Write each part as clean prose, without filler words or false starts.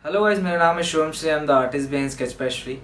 Hello guys, मेरा नाम है Shivam Shri. I am the artist behind sketch pastry.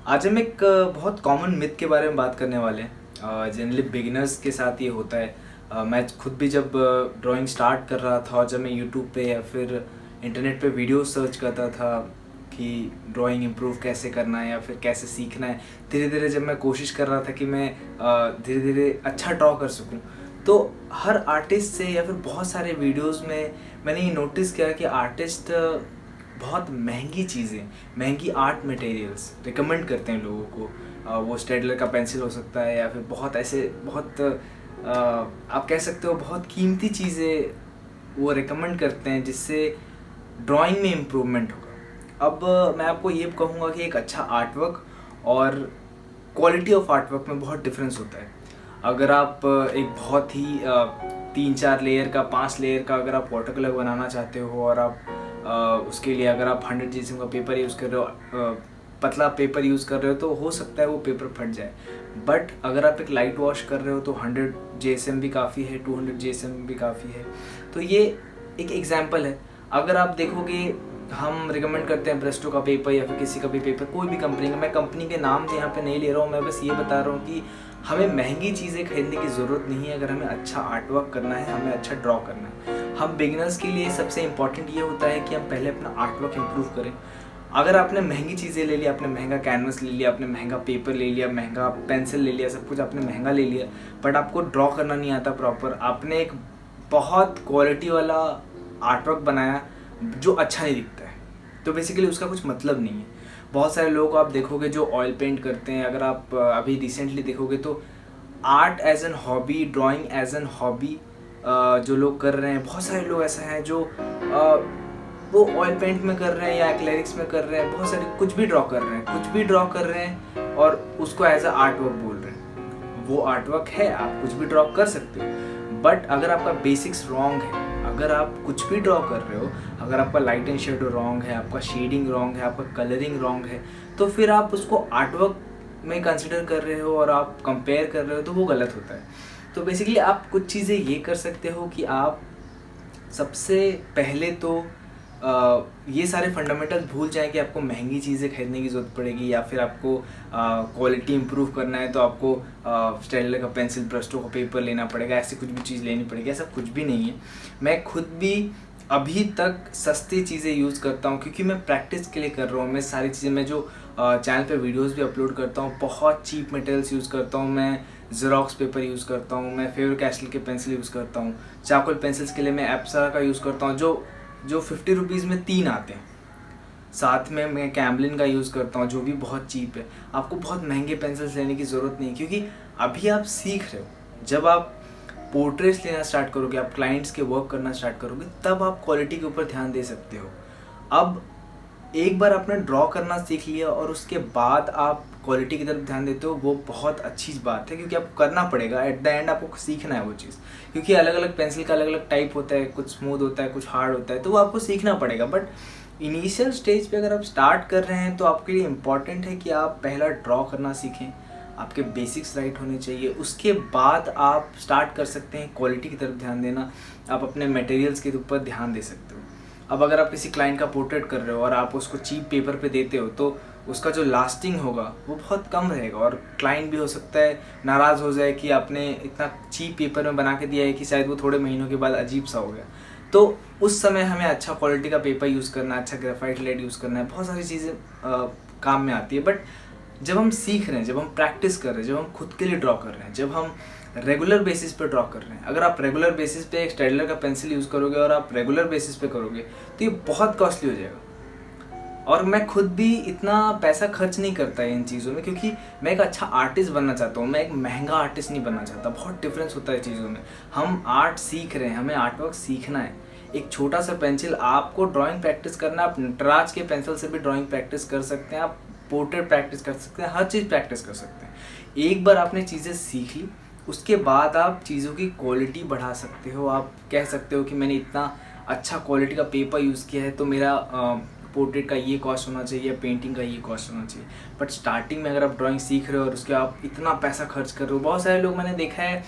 आज हम एक बहुत कॉमन मिथ के बारे में बात करने वाले हैं। जनरली बिगिनर्स के साथ ये होता है। मैं खुद भी जब ड्राइंग स्टार्ट कर रहा था और जब मैं यूट्यूब पे या फिर इंटरनेट पे वीडियो सर्च करता था कि ड्राइंग इम्प्रूव कैसे करना है या फिर कैसे सीखना है, धीरे धीरे जब मैं कोशिश कर रहा था कि मैं धीरे धीरे अच्छा ड्रॉ कर सकूं, तो हर आर्टिस्ट से या फिर बहुत सारे वीडियोस में मैंने ये नोटिस किया कि आर्टिस्ट बहुत महंगी चीज़ें, महंगी आर्ट मटेरियल्स रिकमेंड करते हैं लोगों को। वो स्टेडलर का पेंसिल हो सकता है या फिर बहुत ऐसे बहुत आप कह सकते हो बहुत कीमती चीज़ें वो रिकमेंड करते हैं जिससे ड्राइंग में इम्प्रूवमेंट होगा। अब मैं आपको ये कहूँगा कि एक अच्छा आर्टवर्क और क्वालिटी ऑफ आर्टवर्क में बहुत डिफरेंस होता है। अगर आप एक बहुत ही 3-4 लेयर का 5 लेयर का अगर आप वाटर कलर बनाना चाहते हो और आप उसके लिए अगर आप 100 जीएसएम का पेपर यूज़ कर रहे हो, पतला पेपर यूज़ कर रहे हो, तो हो सकता है वो पेपर फट जाए। बट अगर आप एक लाइट वॉश कर रहे हो तो 100 जीएसएम भी काफ़ी है, 200 जीएसएम भी काफ़ी है। तो ये एक एग्जांपल है। अगर आप देखोगे, हम रिकमेंड करते हैं ब्रेस्टो का पेपर या फिर किसी का भी पेपर, कोई भी कंपनी का। मैं कंपनी के नाम यहाँ पे नहीं ले रहा हूँ, मैं बस ये बता रहा हूँ कि हमें महंगी चीज़ें खरीदने की ज़रूरत नहीं है। अगर हमें अच्छा आर्टवर्क करना है, हमें अच्छा ड्रॉ करना है, हम बिगिनर्स के लिए सबसे इम्पॉर्टेंट ये होता है कि हम पहले अपना आर्टवर्क इम्प्रूव करें। अगर आपने महंगी चीज़ें ले लिया, आपने महंगा कैनवस ले लिया, आपने महंगा पेपर ले लिया, महंगा पेंसिल ले लिया, सब कुछ आपने महंगा ले लिया, बट आपको ड्रॉ करना नहीं आता प्रॉपर, आपने एक बहुत क्वालिटी वाला आर्टवर्क बनाया जो अच्छा नहीं दिखता है, तो बेसिकली उसका कुछ मतलब नहीं है। बहुत सारे लोग आप देखोगे जो ऑयल पेंट करते हैं। अगर आप अभी रिसेंटली देखोगे तो art as an hobby, drawing as an hobby जो लोग कर रहे हैं, बहुत सारे लोग ऐसे हैं जो वो ऑयल पेंट में कर रहे हैं या एक्रेलिक्स में कर रहे हैं, बहुत सारे कुछ भी ड्रॉ कर रहे हैं, कुछ भी ड्रॉ कर रहे हैं और उसको एज अ आर्ट वर्क बोल रहे हैं। वो आर्ट वर्क है, आप कुछ भी ड्रॉ कर सकते हो, बट अगर आपका बेसिक्स रॉन्ग है, अगर आप कुछ भी ड्रॉ कर रहे हो, अगर आपका लाइट एंड शेडो रॉन्ग है, आपका शेडिंग रॉन्ग है, आपका कलरिंग रॉन्ग है, तो फिर आप उसको आर्टवर्क में कंसिडर कर रहे हो और आप कंपेयर कर रहे हो, तो वो गलत होता है। तो बेसिकली आप कुछ चीज़ें ये कर सकते हो कि आप सबसे पहले तो ये सारे फंडामेंटल भूल जाएं कि आपको महंगी चीज़ें खरीदने की ज़रूरत पड़ेगी या फिर आपको क्वालिटी इंप्रूव करना है तो आपको स्टेडलर का पेंसिल, ब्रस्टो का पेपर लेना पड़ेगा, ऐसी कुछ भी चीज़ लेनी पड़ेगी। ऐसा कुछ भी नहीं है। मैं खुद भी अभी तक सस्ती चीज़ें यूज़ करता हूँ क्योंकि मैं प्रैक्टिस के लिए कर रहा हूँ। मैं सारी चीज़ें, मैं जो चैनल पे वीडियोस भी अपलोड करता हूँ, बहुत चीप मटेरियल्स यूज़ करता हूँ। मैं ज़ेरॉक्स पेपर यूज़ करता हूँ, मैं फेवर कैस्टल के पेंसिल यूज़ करता हूँ। चारकोल पेंसिल्स के लिए मैं एप्सरा का यूज़ करता हूँ जो 50 रुपीज़ में 3 आते हैं। साथ में मैं कैम्लिन का यूज़ करता हूँ जो भी बहुत चीप है। आपको बहुत महंगे पेंसिल्स लेने की ज़रूरत नहीं, क्योंकि अभी आप सीख रहे हो। जब आप पोर्ट्रेट्स लेना स्टार्ट करोगे, आप क्लाइंट्स के वर्क करना स्टार्ट करोगे, तब आप क्वालिटी के ऊपर ध्यान दे सकते हो। अब एक बार आपने ड्रॉ करना सीख लिया और उसके बाद आप क्वालिटी की तरफ ध्यान देते हो, वो बहुत अच्छी बात है, क्योंकि आपको करना पड़ेगा। एट द एंड आपको सीखना है वो चीज़, क्योंकि अलग अलग पेंसिल का अलग अलग टाइप होता है, कुछ स्मूथ होता है, कुछ हार्ड होता है, तो वो आपको सीखना पड़ेगा। बट इनिशियल स्टेज पे अगर आप स्टार्ट कर रहे हैं तो आपके लिए इम्पॉर्टेंट है कि आप पहला ड्रॉ करना सीखें, आपके बेसिक्स राइट होने चाहिए। उसके बाद आप स्टार्ट कर सकते हैं क्वालिटी की तरफ ध्यान देना, आप अपने मटेरियल्स के ऊपर ध्यान दे सकते हो। अब अगर आप किसी क्लाइंट का पोर्ट्रेट कर रहे हो और आप उसको चीप पेपर पे देते हो, तो उसका जो लास्टिंग होगा वो बहुत कम रहेगा और क्लाइंट भी हो सकता है नाराज़ हो जाए कि आपने इतना चीप पेपर में बना के दिया है कि शायद वो थोड़े महीनों के बाद अजीब सा हो गया। तो उस समय हमें अच्छा क्वालिटी का पेपर यूज़ करना, अच्छा ग्रेफाइट लेड यूज़ करना है, बहुत सारी चीज़ें काम में आती है। बट जब हम सीख रहे हैं, जब हम प्रैक्टिस कर रहे हैं, जब हम खुद के लिए ड्रॉ कर रहे हैं, जब हम रेगुलर बेसिस पे ड्रॉ कर रहे हैं, अगर आप रेगुलर बेसिस पे एक स्टेडलर का पेंसिल यूज़ करोगे और आप रेगुलर बेसिस पे करोगे तो ये बहुत कॉस्टली हो जाएगा। और मैं खुद भी इतना पैसा खर्च नहीं करता इन चीज़ों में, क्योंकि मैं एक अच्छा आर्टिस्ट बनना चाहता हूँ, मैं एक महंगा आर्टिस्ट नहीं बनना चाहता। बहुत डिफरेंस होता है चीज़ों में। हम आर्ट सीख रहे हैं, हमें आर्टवर्क सीखना है। एक छोटा सा पेंसिल, आपको ड्राइंग प्रैक्टिस करना, आप नटराज के पेंसिल से भी ड्राइंग प्रैक्टिस कर सकते हैं, आप पोर्ट्रेट प्रैक्टिस कर सकते हैं, हर चीज़ प्रैक्टिस कर सकते हैं। एक बार आपने चीज़ें सीख ली, उसके बाद आप चीज़ों की क्वालिटी बढ़ा सकते हो। आप कह सकते हो कि मैंने इतना अच्छा क्वालिटी का पेपर यूज़ किया है तो मेरा पोर्ट्रेट का ये कॉस्ट होना चाहिए, पेंटिंग का ये कॉस्ट होना चाहिए। बट स्टार्टिंग में अगर आप ड्राइंग सीख रहे हो और उसके आप इतना पैसा खर्च कर रहे हो, बहुत सारे लोग मैंने देखा है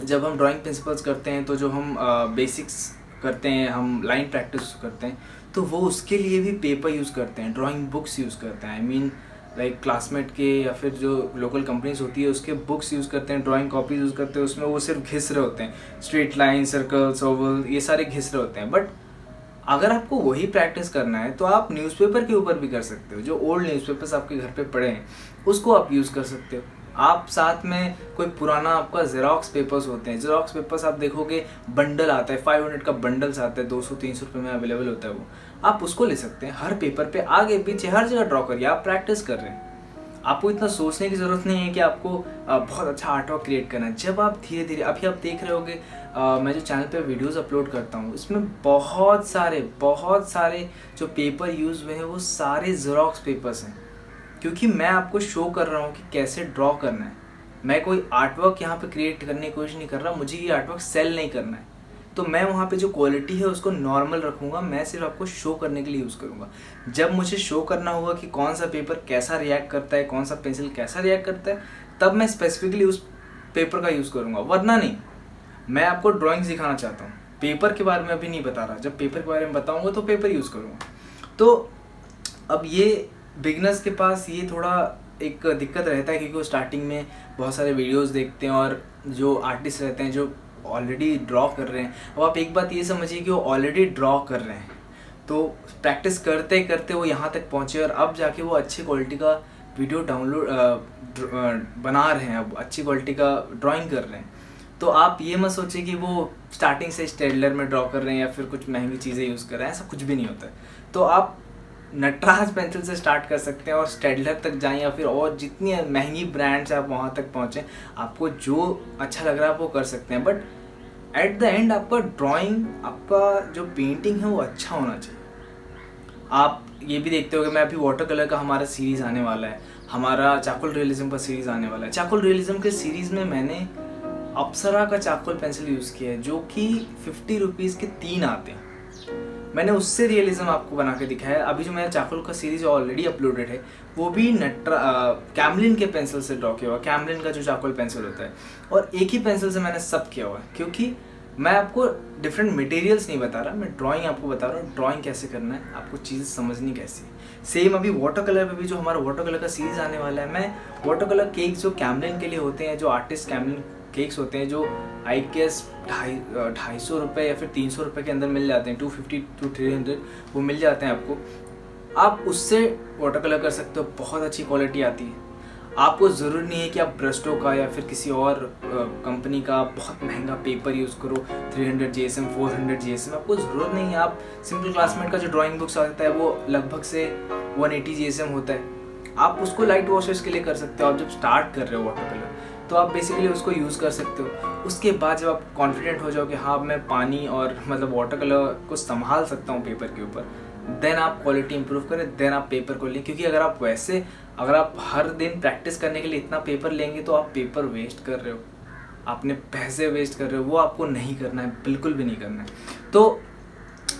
जब हम ड्राइंग प्रिंसिपल्स करते हैं तो जो हम बेसिक्स करते हैं, हम लाइन प्रैक्टिस करते हैं, तो वो उसके लिए भी पेपर यूज़ करते हैं, ड्राइंग बुक्स यूज़ करते हैं। आई मीन लाइक क्लासमेट के या फिर जो लोकल कंपनीज होती है उसके बुक्स यूज़ करते हैं, ड्राइंग कॉपीज यूज़ करते हैं। उसमें वो सिर्फ घिस रहे होते हैं, स्ट्रेट लाइन, सर्कल्स, ओवल, ये सारे घिस रहे होते हैं। बट अगर आपको वही प्रैक्टिस करना है तो आप न्यूज़पेपर के ऊपर भी कर सकते हो। जो ओल्ड न्यूज़पेपर्स आपके घर पे पड़े हैं उसको आप यूज़ कर सकते हो। आप साथ में कोई पुराना आपका जेरोक्स पेपर्स होते हैं, जेरोक्स पेपर्स आप देखोगे बंडल आता है, 500 का बंडल्स आता है, 200-300 रुपये में अवेलेबल होता है वो, आप उसको ले सकते हैं। हर पेपर पे आगे पीछे हर जगह ड्रॉ करिए, आप प्रैक्टिस कर रहे हैं। आपको इतना सोचने की ज़रूरत नहीं है कि आपको बहुत अच्छा आर्टवर्क क्रिएट करना है। जब आप धीरे धीरे, अभी आप देख रहे होगे मैं जो चैनल पे वीडियोस अपलोड करता हूँ इसमें बहुत सारे जो पेपर यूज़ हुए हैं वो सारे ज़ेरॉक्स पेपर्स हैं, क्योंकि मैं आपको शो कर रहा हूँ कि कैसे ड्रॉ करना है। मैं कोई आर्टवर्क यहाँ पे क्रिएट करने की कोशिश नहीं कर रहा, मुझे ये आर्टवर्क सेल नहीं करना है। तो मैं वहाँ पे जो क्वालिटी है उसको नॉर्मल रखूँगा, मैं सिर्फ आपको शो करने के लिए यूज़ करूँगा। जब मुझे शो करना होगा कि कौन सा पेपर कैसा रिएक्ट करता है, कौन सा पेंसिल कैसा रिएक्ट करता है, तब मैं स्पेसिफिकली उस पेपर का यूज़ करूँगा, वरना नहीं। मैं आपको ड्राइंग सिखाना चाहता हूँ, पेपर के बारे में अभी नहीं बता रहा। जब पेपर के बारे में बताऊँगा तो पेपर यूज़ करूँगा। तो अब ये बिगनर्स के पास ये थोड़ा एक दिक्कत रहता है, क्योंकि वो स्टार्टिंग में बहुत सारे वीडियोस देखते हैं और जो आर्टिस्ट रहते हैं जो ऑलरेडी ड्रॉ कर रहे हैं, अब आप एक बात ये समझिए कि वो ऑलरेडी ड्रॉ कर रहे हैं, तो प्रैक्टिस करते करते वो यहाँ तक पहुँचे और अब जाके वो अच्छी क्वालिटी का वीडियो डाउनलोड बना रहे हैं, अब अच्छी क्वालिटी का ड्राइंग कर रहे हैं। तो आप ये मत सोचिए कि वो स्टार्टिंग से स्टेडलर में ड्रॉ कर रहे हैं या फिर कुछ महंगी चीज़ें यूज़ कर रहे हैं, ऐसा कुछ भी नहीं होता है। तो आप नटराज पेंसिल से स्टार्ट कर सकते हैं और स्टेडलर तक जाएं, या फिर और जितनी महंगी ब्रांड्स आप वहाँ तक पहुँचें। आपको जो अच्छा लग रहा है आप वो कर सकते हैं, बट एट द एंड आपका ड्राइंग, आपका जो पेंटिंग है वो अच्छा होना चाहिए। आप ये भी देखते हो कि मैं अभी वाटर कलर का हमारा सीरीज़ आने वाला है, हमारा चारकोल रियलिज्म का सीरीज़ आने वाला है। चारकोल रियलिज्म के सीरीज़ में मैंने अप्सरा का चारकोल पेंसिल यूज़ किया है, जो कि 50 रुपीज़ के 3 आते हैं। मैंने उससे रियलिज्म आपको बना के दिखाया है। अभी जो मेरा चारकोल का सीरीज ऑलरेडी अपलोडेड है वो भी कैमलिन के पेंसिल से ड्रॉ किया हुआ, कैमलिन का जो चारकोल पेंसिल होता है, और एक ही पेंसिल से मैंने सब किया हुआ है। क्योंकि मैं आपको डिफरेंट मटेरियल्स नहीं बता रहा, मैं ड्राइंग आपको बता रहा हूँ, ड्राइंग कैसे करना है, आपको चीज़ें समझनी कैसी है। सेम अभी वाटर कलर पे भी जो हमारा वाटर कलर का सीरीज आने वाला है, मैं वाटर कलर केक्स जो कैमलिन के लिए होते हैं, जो आर्टिस्ट कैमलिन केक्स होते हैं, जो आई गेस 250 रुपये या फिर 300 रुपये के अंदर मिल जाते हैं, 250 to 300 वो मिल जाते हैं आपको। आप उससे वाटर कलर कर सकते हो, बहुत अच्छी क्वालिटी आती है। आपको ज़रूरी नहीं है कि आप ब्रस्टो का या फिर किसी और कंपनी का बहुत महंगा पेपर यूज़ करो, 300 GSM 400 GSM, आपको ज़रूरत नहीं है। आप सिंपल क्लासमेट का जो ड्राइंग बुक्स आता है वो लगभग से 180 GSM होता है, आप उसको लाइट वॉशेस के लिए कर सकते हो। आप जब स्टार्ट कर रहे हो वाटर कलर तो आप बेसिकली उसको यूज़ कर सकते हो। उसके बाद जब आप कॉन्फिडेंट हो जाओ कि हाँ मैं पानी और मतलब वाटर कलर को संभाल सकता हूँ पेपर के ऊपर, देन आप क्वालिटी इंप्रूव करें, देन आप पेपर को लें। क्योंकि अगर आप हर दिन प्रैक्टिस करने के लिए इतना पेपर लेंगे तो आप पेपर वेस्ट कर रहे हो, आपने पैसे वेस्ट कर रहे हो, वो आपको नहीं करना है, बिल्कुल भी नहीं करना है। तो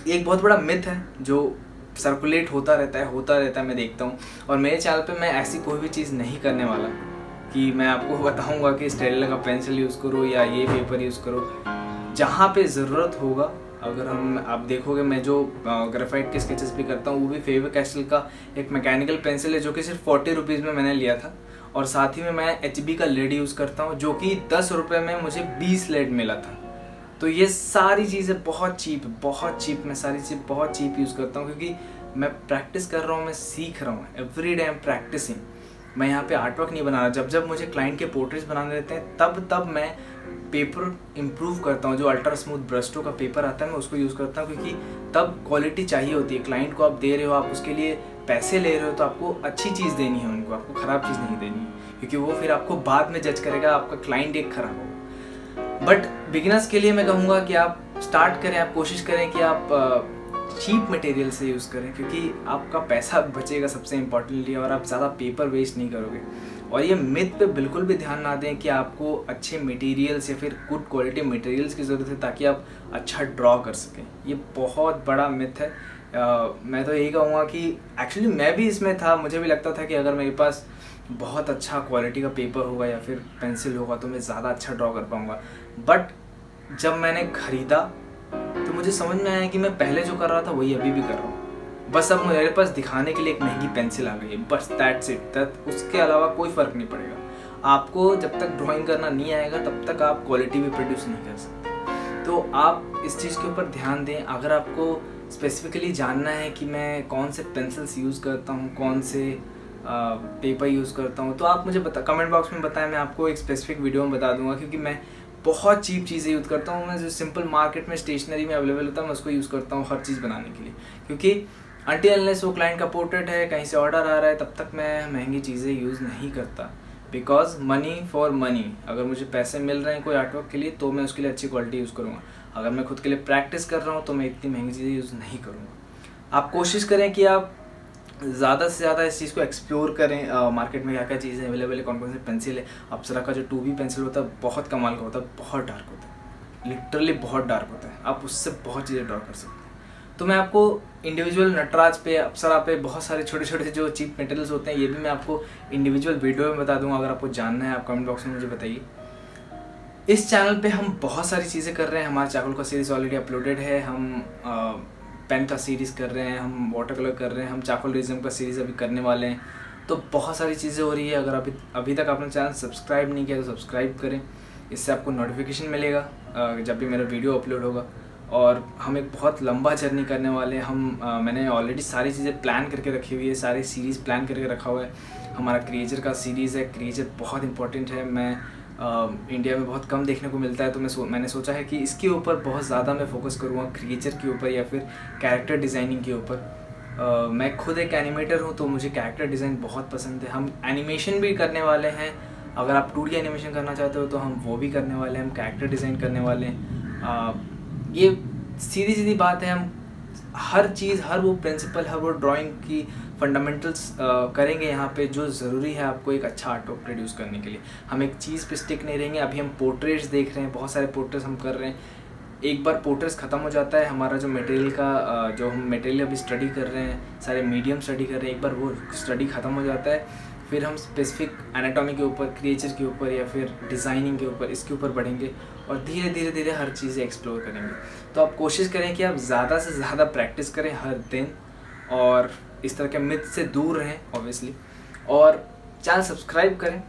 एक बहुत बड़ा मिथ है जो सर्कुलेट होता रहता है, मैं देखता हूँ। और मेरे चैनल पे मैं ऐसी कोई भी चीज़ नहीं करने वाला कि मैं आपको बताऊंगा कि स्टेडलर का पेंसिल यूज़ करो या ये पेपर यूज़ करो। जहाँ पे ज़रूरत होगा, अगर आप देखोगे मैं जो ग्रेफाइट के स्केचेस भी करता हूँ वो भी फेवर कैस्टल का एक मैकेनिकल पेंसिल है जो कि सिर्फ 40 रुपीज़ में मैंने लिया था। और साथ ही में मैं HB का लेड यूज़ करता हूँ जो कि 10 रुपये में मुझे 20 लेड मिला था। तो ये सारी चीज़ें बहुत चीप, मैं सारी चीज़ बहुत चीप यूज़ करता हूँ, क्योंकि मैं प्रैक्टिस कर रहा हूँ, मैं सीख रहा हूँ, every day I am practicing. मैं यहाँ पे आर्टवर्क नहीं बना रहा। जब मुझे क्लाइंट के पोर्ट्रेट्स बनाने रहते हैं तब मैं पेपर इम्प्रूव करता हूँ। जो अल्ट्रा स्मूथ ब्रस्टो का पेपर आता है मैं उसको यूज़ करता हूँ, क्योंकि तब क्वालिटी चाहिए होती है। क्लाइंट को आप दे रहे हो, आप उसके लिए पैसे ले रहे हो, तो आपको अच्छी चीज़ देनी है उनको, आपको ख़राब चीज़ नहीं देनी है, क्योंकि वो फिर आपको बाद में जज करेगा आपका क्लाइंट एक ख़राब हो। बट बिगिनर्स के लिए मैं कहूँगा कि आप स्टार्ट करें, आप कोशिश करें कि आप चीप मटेरियल से यूज़ करें, क्योंकि आपका पैसा बचेगा सबसे इम्पॉर्टेंटली, और आप ज़्यादा पेपर वेस्ट नहीं करोगे। और ये मिथ पे बिल्कुल भी ध्यान ना दें कि आपको अच्छे मटेरियल्स या फिर गुड क्वालिटी मटेरियल्स की ज़रूरत है ताकि आप अच्छा ड्रॉ कर सकें। ये बहुत बड़ा मिथ है। मैं तो यही कहूँगा कि एक्चुअली मैं भी इसमें था, मुझे भी लगता था कि अगर मेरे पास बहुत अच्छा क्वालिटी का पेपर होगा या फिर पेंसिल होगा तो मैं ज़्यादा अच्छा ड्रॉ कर पाऊँगा। बट जब मैंने ख़रीदा तो मुझे समझ में आया कि मैं पहले जो कर रहा था वही अभी भी कर रहा हूँ। बस अब मेरे पास दिखाने के लिए एक महंगी पेंसिल आ गई है, बस दैट्स इट। उसके अलावा कोई फ़र्क नहीं पड़ेगा। आपको जब तक ड्राइंग करना नहीं आएगा तब तक आप क्वालिटी भी प्रोड्यूस नहीं कर सकते। तो आप इस चीज़ के ऊपर ध्यान दें। अगर आपको स्पेसिफिकली जानना है कि मैं कौन से पेंसिल्स यूज़ करता हूँ, कौन से पेपर यूज़ करता हूँ, तो आप मुझे कमेंट बॉक्स में बताएं, मैं आपको एक स्पेसिफिक वीडियो में बता दूंगा। क्योंकि मैं बहुत चीप चीज़ें यूज़ करता हूँ। मैं जो सिंपल मार्केट में स्टेशनरी में अवेलेबल होता है मैं उसको यूज़ करता हूँ हर चीज़ बनाने के लिए। क्योंकि अनटिल अनलेस वो क्लाइंट का पोर्ट्रेट है, कहीं से ऑर्डर आ रहा है, तब तक मैं महंगी चीज़ें यूज़ नहीं करता। बिकॉज मनी फॉर मनी, अगर मुझे पैसे मिल रहे हैं कोई आर्टवर्क के लिए तो मैं उसके लिए अच्छी क्वालिटी यूज़ करूँगा। अगर मैं खुद के लिए प्रैक्टिस कर रहा हूँ तो मैं इतनी महंगी चीज़ें यूज़ नहीं करूँगा। आप कोशिश करें कि आप ज़्यादा से ज़्यादा इस चीज़ को एक्सप्लोर करें। मार्केट में क्या क्या चीज़ें अवेलेबल है, कौन कौन सी पेंसिल है। अप्सरा का जो 2B पेंसिल होता है बहुत कमाल का होता है, बहुत डार्क होता है, लिटरली बहुत डार्क होता है। आप उससे बहुत चीज़ें ड्रॉ कर सकते हैं। तो मैं आपको इंडिविजुअल नटराज पे, अप्सरा पे बहुत सारे छोटे छोटे जो चीप मटेरियल्स होते हैं ये भी मैं आपको इंडिविजुअल वीडियो में बता दूंगा। अगर आपको जानना है आप कमेंट बॉक्स में मुझे बताइए। इस चैनल पे हम बहुत सारी चीज़ें कर रहे हैं। हमारा चाकुल का सीरीज़ ऑलरेडी अपलोडेड है। हम पेन का सीरीज़ कर रहे हैं, हम वाटर कलर कर रहे हैं, हम चाकुल रिज्म का सीरीज़ अभी करने वाले हैं। तो बहुत सारी चीज़ें हो रही है। अगर अभी तक आपने चैनल सब्सक्राइब नहीं किया तो सब्सक्राइब करें, इससे आपको नोटिफिकेशन मिलेगा जब भी मेरा वीडियो अपलोड होगा। और हम एक बहुत लंबा जर्नी करने वाले हैं। मैंने ऑलरेडी सारी चीज़ें प्लान करके रखी हुई है, सारी सीरीज़ प्लान करके रखा हुआ है। हमारा क्रिएचर का सीरीज़ है। क्रिएचर बहुत इंपॉर्टेंट है। इंडिया में बहुत कम देखने को मिलता है। तो मैंने सोचा है कि इसके ऊपर बहुत ज़्यादा मैं फोकस करूँगा, क्रिएचर के ऊपर या फिर कैरेक्टर डिज़ाइनिंग के ऊपर। मैं खुद एक एनिमेटर हूँ तो मुझे कैरेक्टर डिज़ाइन बहुत पसंद है। हम एनिमेशन भी करने वाले हैं। अगर आप 2D एनिमेशन करना चाहते हो तो हम वो भी करने वाले हैं। हम कैरेक्टर डिज़ाइन करने वाले हैं। ये सीधी सीधी बात है। हम हर चीज़, हर वो प्रिंसिपल, हर वो ड्राइंग की फंडामेंटल्स करेंगे यहाँ पे जो ज़रूरी है आपको एक अच्छा आर्टवर्क प्रोड्यूस करने के लिए। हम एक चीज़ पे स्टिक नहीं रहेंगे। अभी हम पोर्ट्रेट्स देख रहे हैं, बहुत सारे पोर्ट्रेट्स हम कर रहे हैं। एक बार पोर्ट्रेट्स ख़त्म हो जाता है, हमारा जो मटेरियल का जो हम मटेरियल अभी स्टडी कर रहे हैं, सारे मीडियम स्टडी कर रहे हैं, एक बार वो स्टडी ख़त्म हो जाता है फिर हम स्पेसिफिक एनाटॉमी के ऊपर, क्रिएचर के ऊपर या फिर डिज़ाइनिंग के ऊपर, इसके ऊपर बढ़ेंगे और धीरे धीरे धीरे हर चीज़ें एक्सप्लोर करेंगे। तो आप कोशिश करें कि आप ज़्यादा से ज़्यादा प्रैक्टिस करें हर दिन और इस तरह के मिथ से दूर रहें ऑब्वियसली, और चैनल सब्सक्राइब करें।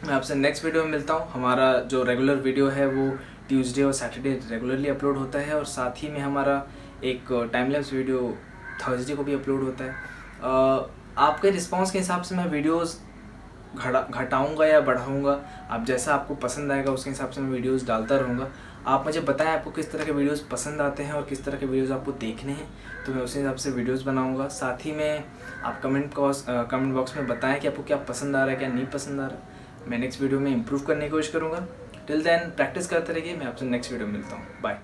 मैं आपसे नेक्स्ट वीडियो में मिलता हूँ। हमारा जो रेगुलर वीडियो है वो ट्यूसडे और सैटरडे रेगुलरली अपलोड होता है और साथ ही में हमारा एक टाइम लैप्स वीडियो थर्सडे को भी अपलोड होता है। आपके रिस्पांस के हिसाब से मैं वीडियोस घटाऊंगा या बढ़ाऊंगा। आप जैसा आपको पसंद आएगा उसके हिसाब से मैं वीडियोस डालता रहूँगा। आप मुझे बताएं आपको किस तरह के वीडियोस पसंद आते हैं और किस तरह के वीडियोस आपको देखने हैं, तो मैं उसी हिसाब से वीडियोस बनाऊंगा। साथ ही में आप कमेंट बॉक्स में बताएं कि आपको क्या पसंद आ रहा है, क्या नहीं पसंद आ रहा है। मैं नेक्स्ट वीडियो में इम्प्रूव करने की कोशिश करूँगा। टिल देन प्रैक्टिस करते रहिए। मैं आपसे नेक्स्ट वीडियो में मिलता हूँ। बाय।